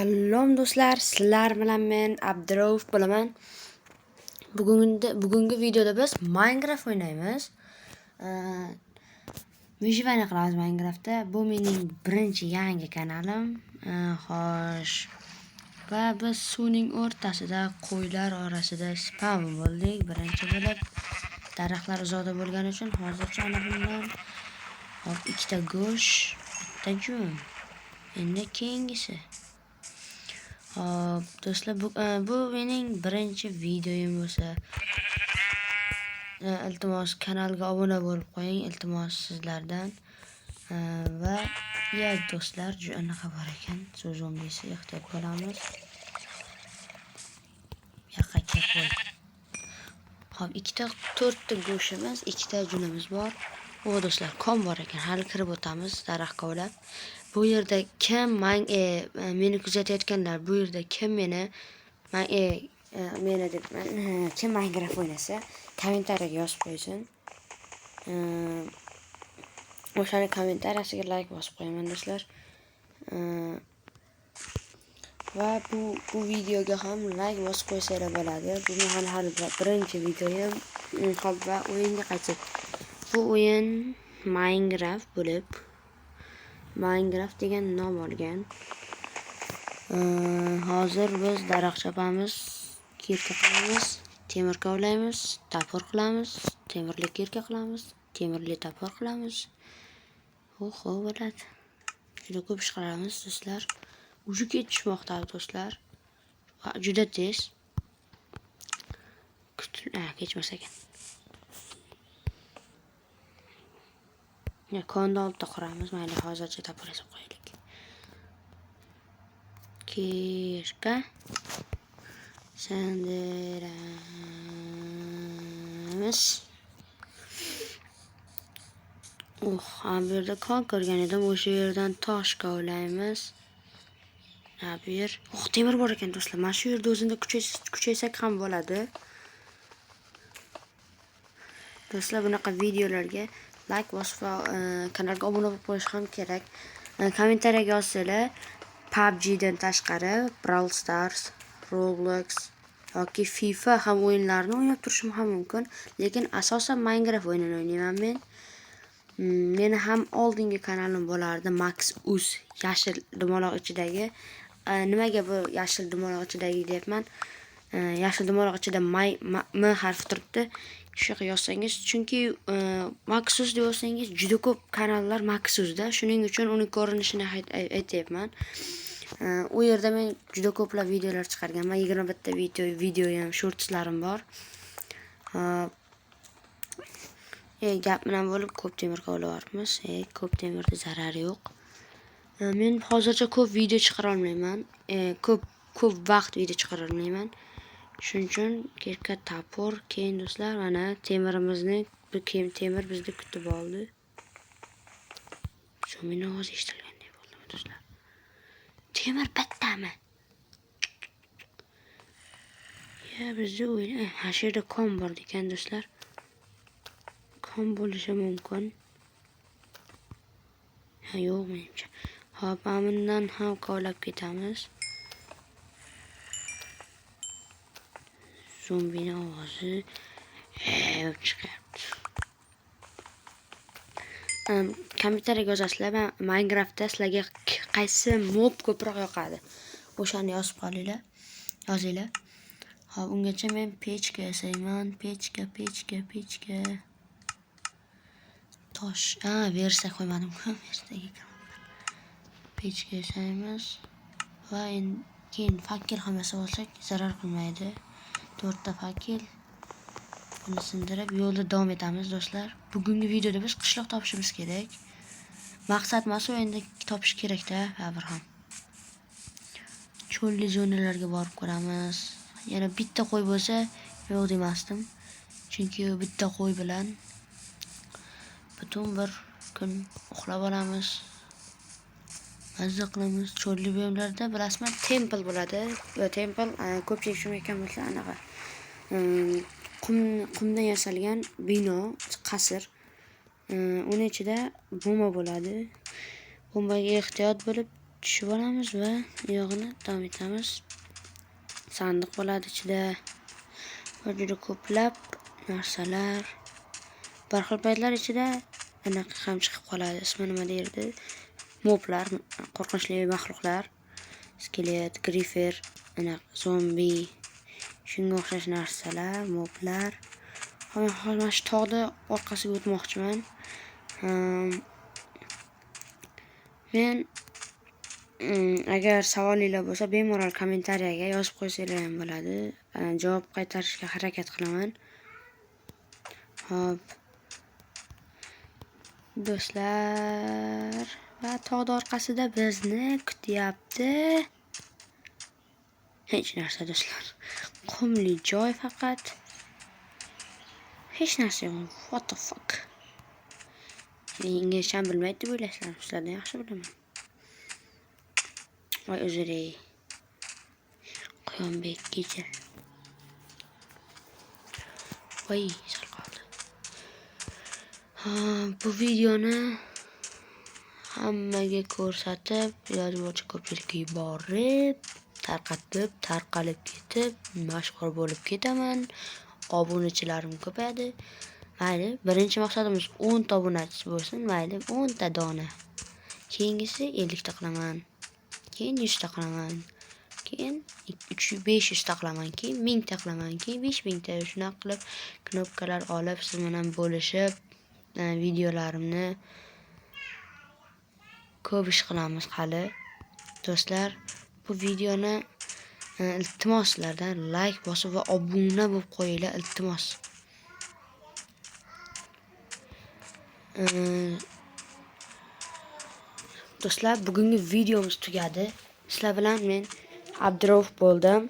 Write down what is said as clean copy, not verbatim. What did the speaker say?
Salom do'stlar, sizlar bilan men Abdurauf bo'laman. Bugungi videoda biz Minecraft o'ynaymiz. Vyjivaniya qilamiz Minecraftda. Bu mening birinchi yangi kanalim. Xo'sh. Va biz suvning o'rtasida, qo'ylar orasida spawn bo'ldik. Birinchi bo'lib daraxtlar uzoqda bo'lgani uchun hozircha ana bundan hop ikkita go'sht, bitta jun. Endi keyingisi. Hop do'stlar, bu mening birinchi videoyim bo'lsa, iltimos kanalga obuna bo'lib qo'ying, iltimos sizlardan. Va ya do'stlar, anaqa bor ekan, suv zombisi, ehtiyot bo'lamiz. Yoqqa qo'y. Hop, to'rtta go'shtimiz, ikkita junimiz bor. O do'stlar, kom bor ekan, hali kirib o'tamiz daraxt kovlab. Bu yerda kim meni kuzatayotganlar, bu yerda kim meni deb kim Minecraft o'ynasa, kommentariyaga yozib qo'ysin. O'shani kommentariyasiga like bosib qo'yaman do'stlar. Va bu videoga ham like bosib qo'ysanglar bo'ladi. Bu mening hali birinchi videoyim. Hop, va o'yinga qaytsak. Bu o'yin Minecraft bo'lib, Minecraft degan nom olgan. Hozir biz daraxt chopamiz, kirka qilamiz, temir kovlaymiz, tapor qilamiz, temirli kirka qilamiz, temirli tapor qilamiz. Oho, bo'ladi. Juda ko'p ish qilamiz do'stlar. Uju ketishmoqda do'stlar. Juda tez. Kechmas ekan. Konni oltita quramiz, mayli hozircha tapor yasab qo'yaylik. Kirka sandiramiz. Bu yerda kon ko'rgan edim, o'sha yerdan tosh kovlaymiz. Bu yer, temir bor ekan do'stlar. Mana shu yerda o'zimda kuchaysak ham bo'ladi. Do'stlar, bunaqa videolarga like bosib va kanalga obuna bo'lib qo'yish ham kerak. Kommentariyaga yozsanglar, PUBG dan tashqari Brawl Stars, Roblox yoki FIFA ham o'yinlarini o'ynab turishim ham mumkin, lekin asosan Minecraft o'yinini o'ynayman men. Meni ham oldingi kanalim bo'lardi, Max Us, yashil dumaloq ichidagi. Nimaga bu yashil dumaloq ichidagi deyapman? Yashil dumaloq ichida M harfi turibdi. Shu yozsangiz, chunki Maxus deb yozsangiz juda ko'p kanallar Maxusda, shuning uchun uning ko'rinishini aytayapman. U yerda men juda ko'plab videolar chiqarganman. 21 ta videoyam, shortslarim bor. Gap bilan bo'lib ko'p temir kovlayapmiz. Ko'p temirda zarari yo'q. Men hozircha ko'p video chiqara olmayman. Ko'p vaqt video chiqara olmayman. Shuning uchun kirka tapor, keyin do'stlar, mana temirimizni, temir bizni kutib oldi. Shu meni ovoz eshitilganday bo'ldi do'stlar. Temir bittami? Bizni o'yin, shu yerda kon bor ekan do'stlar. Kon bo'lishi mumkin. Yo'q menimcha. Hop, bundan ham kovlab ketamiz. Zombini ovozi chiqyapti. Kommentariyaga yozasizlar, Minecraftda sizlarga qaysi mob ko'proq yoqadi, o'shani yozib qolinglar, yozinglar. Hop, ungacha men pechka yasayman. Pechka. Tosh, versa qo'ymadim. Pechka yasaymiz. Va keyin fakir ham yasab olsak zarar qilmaydi. 4 ta fakir. Buni sindirib yo'lda davom etamiz do'stlar. Bugungi videoda biz qishloq topishimiz kerak. Maqsad emas, endi topish kerak-da, baribir ham. Cho'lli zonalarga borib ko'ramiz. Yana bitta qo'y bo'lsa, yo'q demasdim. Chunki bitta qo'y bilan butun bir kun uxlab olamiz. Mazza qilamiz. Cho'lli buyumlarda bilasizmi, temple bo'ladi. Temple ko'pchilik tushunmayotgan bo'lsa, anaqa qumdan yasalgan bino, qasr. Uning ichida bomba bo'ladi. Bombaga ehtiyot bo'lib tushib olamiz va uyog'ini davom etamiz. Sandiq bo'ladi ichida. Va juda ko'plab narsalar. Bir xil paytlar ichida anaqa ham chiqib qoladi. Ismi nima derdi? Moblar, qo'rqinchli maxluqlar. Skelet, grifer, zombi, shunga o'xshash narsalar, moblar. Hozir mana shu tog'da orqasiga o'tmoqchiman. Men agar savolinglar bo'lsa, bemalol kommentariyaga yozib qo'ysanglar ham bo'ladi. Javob qaytarishga harakat qilaman. Hop. Do'stlar, va tog'da orqasida bizni kutyapti. Hech narsa do'stlar. Qumli joy faqat. Hech narsa yo'q. What the fuck? Inglizcha bilmaydi deb o'ylaysizlar, sizlardan yaxshi bilaman. Voy o'ziri. Quyombek kecha. Voy, sal qoldi. Bu videoni hammaga ko'rsatib, yozuvchi ko'pchilikka yuborib, tarqalib ketib, mashhur bo'lib ketaman. Obunachilarim ko'payadi. Mayli, birinchi maqsadimiz 10 ta obunachi bo'lsin, mayli, 10 ta dona. Keyingisi 50 ta qilaman. Keyin 100 ta qilaman. Keyin 500 ta qilaman, keyin 1000 ta qilaman, keyin 5000 ta. Shunaqa qilib knopkalar olib, siz bilan bo'lishib, videolarimni ko'p ish qilamiz hali. Do'stlar, bu videoni iltimos sizlardan like bosib va obuna bo'lib qo'yinglar, iltimos. Do'stlar, bugungi videomiz tugadi. Sizlar bilan men Abdurauf bo'ldim.